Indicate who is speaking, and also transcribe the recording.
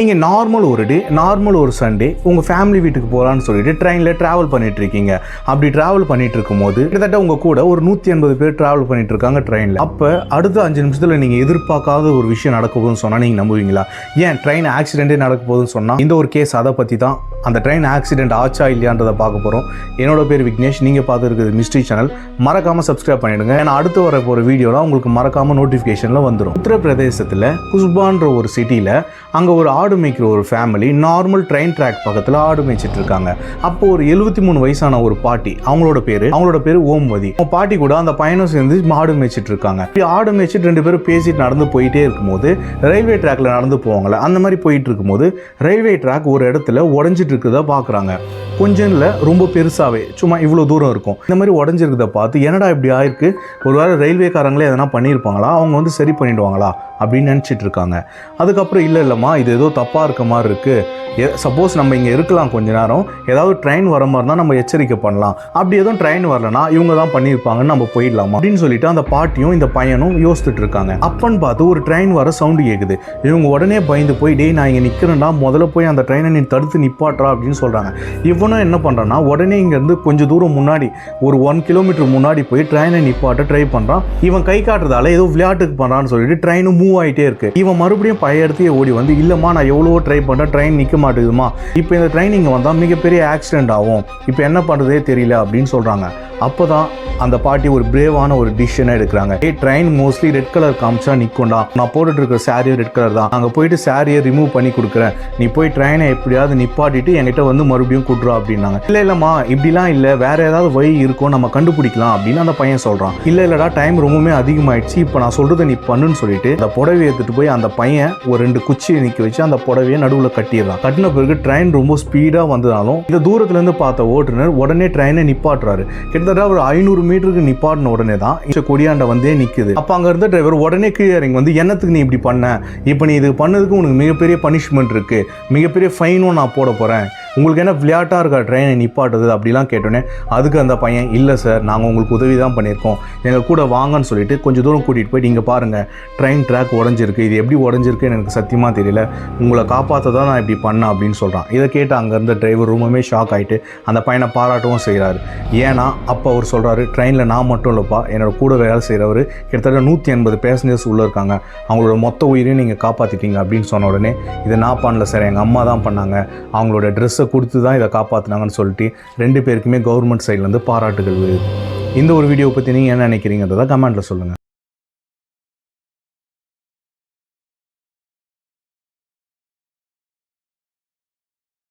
Speaker 1: நீங்கள் நார்மல் ஒரு டே, நார்மல் ஒரு சண்டே உங்கள் ஃபேமிலி வீட்டுக்கு போகலான்னு சொல்லிட்டு ட்ரெயினில் ட்ராவல் பண்ணிட்டு இருக்கீங்க. அப்படி ட்ராவல் பண்ணிட்டு இருக்கும்போது கிட்டத்தட்ட உங்கள் கூட ஒரு 180 பேர் ட்ராவல் பண்ணிட்டு இருக்காங்க ட்ரெயினில். அப்போ அடுத்த 5 நிமிஷத்தில் நீங்கள் எதிர்பார்க்காத ஒரு விஷயம் நடக்க போகுதுன்னு சொன்னால் நீங்கள் நம்புவீங்களா? ஏன் ட்ரெயின் ஆக்சிடென்ட்டே நடக்க போகுதுன்னு சொன்னால் இந்த ஒரு கேஸ் அதை பற்றி தான். அந்த ட்ரெயின் ஆக்சிடென்ட் ஆச்சா இல்லையான்றதை பார்க்க போகிறோம். என்னோட பேர் விக்னேஷ். நீங்கள் பார்த்துருக்குது மிஸ்ட்ரி சேனல். மறக்காமல் சப்ஸ்கிரைப் பண்ணிவிடுங்க. ஏன்னா அடுத்து வர போகிற வீடியோலாம் உங்களுக்கு மறக்காமல் நோட்டிஃபிகேஷனில் வந்துடும். உத்தரப்பிரதேசத்தில் குஸ்பான்ற ஒரு சிட்டியில் அங்கே ஒரு ஆடு மேய்க்கிற ஒரு ஃபேமிலி நார்மல் ட்ரெயின் ட்ராக் பக்கத்தில் ஆடு மேய்ச்சிட்டு இருக்காங்க. அப்போ ஒரு 73 வயசான ஒரு பாட்டி, அவங்களோட பேர் ஓம்வதி. அவங்க பாட்டி கூட அந்த பையனும் சேர்ந்து ஆடு மேய்ச்சிட்டு இருக்காங்க. ஆடு மேய்ச்சிட்டு 2 பேரும் பேசிட்டு நடந்து போயிட்டே இருக்கும்போது ரயில்வே ட்ராக்ல நடந்து போவாங்கல்ல, அந்த மாதிரி போயிட்டு இருக்கும்போது ரயில்வே ட்ராக் ஒரு இடத்துல உடஞ்சிட்டு இருக்கிறத பார்க்குறாங்க. கொஞ்சம் இல்லை, ரொம்ப பெருசாகவே, சும்மா இவ்வளோ தூரம் இருக்கும். இந்த மாதிரி உடஞ்சிருக்கிறத பார்த்து என்னடா இப்படி ஆயிருக்கு, ஒரு வேளை ரயில்வேக்காரங்களே எதனா பண்ணியிருப்பாங்களா, அவங்க வந்து சரி பண்ணிடுவாங்களா அப்படின்னு நினச்சிட்டு இருக்காங்க. அதுக்கப்புறம் இல்லைம்மா, இது ஏதோ தப்பாக இருக்க மாதிரி இருக்குது. சப்போஸ் நம்ம இங்கே இருக்கலாம் கொஞ்ச நேரம், ஏதாவது ட்ரெயின் வர மாதிரி தான் நம்ம எச்சரிக்கை பண்ணலாம். அப்படி எதுவும் ட்ரெயின் வரலன்னா இவங்க தான் பண்ணியிருப்பாங்கன்னு நம்ம போயிடலாமா அப்படின்னு சொல்லிட்டு அந்த பாட்டியும் இந்த பையனும் யோசிச்சுட்டு இருக்காங்க. அப்பன்னு பார்த்து ஒரு ட்ரெயின் வர சவுண்டு கேட்குது. இவங்க உடனே பயந்து போய், டேய் நான் இங்கே நிற்கிறேன்டா, முதல்ல போய் அந்த ட்ரெயினை நீ தடுத்து நிப்பாட்டுறா அப்படின்னு சொல்கிறாங்க. இவனும் என்ன பண்ணுறான்னா உடனே இங்கேருந்து கொஞ்சம் தூரம் முன்னாடி ஒரு 1 கிலோமீட்டர் முன்னாடி போய் ட்ரெயினை நிப்பாட்ட ட்ரை பண்ணுறான். இவன் கை காட்டுறதால ஏதோ விளையாட்டுக்கு பண்ணுறான்னு சொல்லிட்டு ட்ரெயினும் மூவ் ஆகிட்டே இருக்கு. இவன் மறுபடியும் பழைய இடத்தையே ஓடி வந்து, இல்லைம்மா நான் எவ்வளவோ ட்ரை பண்ணுறேன், ட்ரெயின் நிற்க மாட்டேங்குதுமா, இப்போ இந்த ட்ரெயின் இங்கே வந்தால் மிகப்பெரிய ஆக்சிடென்ட் ஆகும், இப்போ என்ன பண்ணுறதே தெரியல அப்படின்னு சொல்கிறாங்க. அப்போ தான் அந்த பாட்டி ஒரு பிரேவான ஒரு டிசிஷனை எடுக்கிறாங்க. ட்ரெயின் மோஸ்ட்லி ரெட் கலர் காமிச்சா நிற்கும்டா, நான் போட்டுட்டு இருக்கிற சாரியும் ரெட் கலர் தான், அங்கே போயிட்டு சாரியை ரிமூவ் பண்ணி கொடுக்குறேன், நீ போய் ட்ரெயினை எப்படியாவது நிப்பாட்டிட்டு என்கிட்ட வந்து மறுபடியும் கூட்டுறா அப்படின்னாங்க. இல்லைம்மா இப்படிலாம் இல்லை, வேற ஏதாவது வழி இருக்கும், நம்ம கண்டுபிடிக்கலாம் அப்படின்னு அந்த பையன் சொல்கிறான். இல்லைடா டைம் ரொம்பவுமே அதிகமாயிடுச்சு, இப்போ நான் சொல்கிறத நீ பண்ணுன்னு சொல்லிட்டு அந்த புடவையை எடுத்துட்டு போய் அந்த பையன் ஒரு 2 குச்சியை நிற்க வச்சு அந்த புடவையை நடுவில் கட்டிடுறான். கட்டின பிறகு ட்ரெயின் ரொம்ப ஸ்பீடாக வந்ததாலும் இந்த தூரத்துலேருந்து பார்த்த ஓட்டுநர் உடனே ட்ரெயினை நிப்பாட்டுறாரு. கிட்டத்தட்ட ஒரு 500 மீட்டருக்கு நிப்பாட்டின உடனே தான் கொடியாண்ட வந்தே நிற்குது. அப்போ அங்கே இருந்த டிரைவர் உடனே கீழே இறங்கி வந்து, என்னத்துக்கு நீ இப்படி பண்ண, இப்போ நீ இது பண்ணதுக்கு உனக்கு மிகப்பெரிய பனிஷ்மெண்ட் இருக்குது, மிகப்பெரிய ஃபைனும் நான் போட போகிறேன், உங்களுக்கு என்ன விளையாட்டாக இருக்கா ட்ரெயினை நிப்பாட்டுது அப்படிலாம் கேட்டோன்னே அதுக்கு அந்த பையன், இல்லை சார் நாங்கள் உங்களுக்கு உதவி தான் பண்ணியிருக்கோம், எங்கள் கூட வாங்கன்னு சொல்லிட்டு கொஞ்சம் தூரம் கூட்டிகிட்டு போயிட்டு, இங்கே பாருங்கள் ட்ரெயின் ட்ராக் உடஞ்சிருக்கு, இது எப்படி உடஞ்சிருக்குன்னு எனக்கு சத்தியமாக தெரியல, உங்களை காப்பாற்ற தான் நான் இப்படி பண்ணேன் அப்படின்னு சொல்கிறான். இதை கேட்டு அங்கே இருந்த டிரைவர் ரொம்பவே ஷாக் ஆகிட்டு அந்த பையனை பாராட்டவும் செய்கிறாரு. ஏன்னா அப்போ அவர் சொல்கிறாரு, ட்ரெயினில் நான் மட்டும் இல்லைப்பா, என்னோட கூட வேலை செய்கிறவர் கிட்டத்தட்ட 180 பேசஞ்சர்ஸ் உள்ளே இருக்காங்க, அவங்களோட மொத்த உயிரையும் நீங்கள் காப்பாற்றிட்டீங்க அப்படின்னு சொன்ன உடனே, இதை நான் பண்ணல சார், எங்கள் அம்மா தான் பண்ணாங்க, அவங்களோட ட்ரெஸ்ஸை கொடுத்து தான் இதை காப்பாற்றினாங்கன்னு சொல்லிட்டு 2 பேருக்குமே கவர்மெண்ட் சைட்லேருந்து பாராட்டுகள். இந்த ஒரு வீடியோ பற்றி நீங்கள் என்ன நினைக்கிறீங்கன்றதை கமெண்ட்டில் சொல்லுங்கள்.